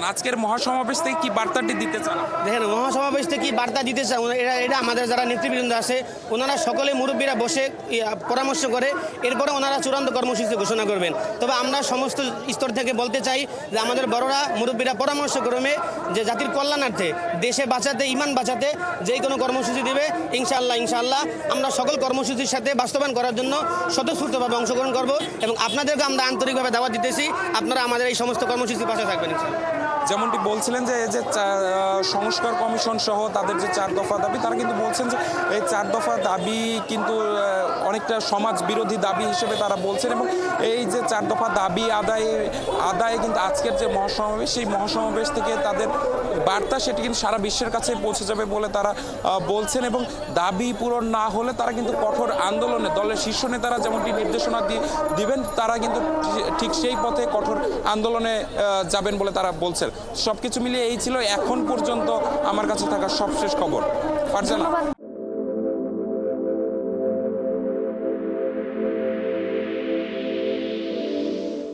আজকের মহাসমাবেশ থেকে কি বার্তাটি দিতে চান? দেখেন, মহাসমাবেশ থেকে কি বার্তা দিতে চান, এটা আমাদের যারা নেতৃবৃন্দ আছে ওনারা সকলে মুরব্বীরা বসে পরামর্শ করে এরপরে ওনারা চূড়ান্ত কর্মসূচি ঘোষণা করবেন। তবে আমরা সমস্ত স্তর থেকে বলতে চাই যে আমাদের বড়রা মুরব্বীরা পরামর্শ ক্রমে যে জাতির কল্যাণার্থে, দেশে বাঁচাতে, ইমান বাঁচাতে যেই কোনো কর্মসূচি দিবে ইনশাআল্লাহ আমরা সকল কর্মসূচির সাথে বাস্তবায়ন করার জন্য স্বতঃস্ফূর্তভাবে অংশগ্রহণ করব এবং আপনাদেরকে আমরা আন্তরিকভাবে দাওয়াত দিতেছি, আপনারা আমাদের এই সমস্ত কর্মসূচির পাশে থাকবেন ইনশাআল্লাহ। যেমনটি বলছিলেন যে এই যে সংস্কার কমিশন সহ তাদের যে 4 দফা দাবি, তারা কিন্তু বলছেন যে এই 4 দফা দাবি কিন্তু অনেকটা সমাজ বিরোধী দাবি হিসেবে তারা বলছেন এবং এই যে 4 দফা দাবি আদায়ে কিন্তু আজকের যে মহাসমাবেশ, সেই মহাসমাবেশ থেকে তাদের বার্তা সেটি কিন্তু সারা বিশ্বের কাছে পৌঁছে যাবে বলে তারা বলছেন এবং দাবি পূরণ না হলে তারা কিন্তু কঠোর আন্দোলনে, দলের শীর্ষ নেতারা যেমনটি নির্দেশনা দিবেন, তারা কিন্তু ঠিক সেই পথে কঠোর আন্দোলনে যাবেন বলে তারা বলছেন। সবকিছু মিলিয়ে এই ছিল এখন পর্যন্ত আমার কাছে থাকা সবশেষ খবর। ফারজানা।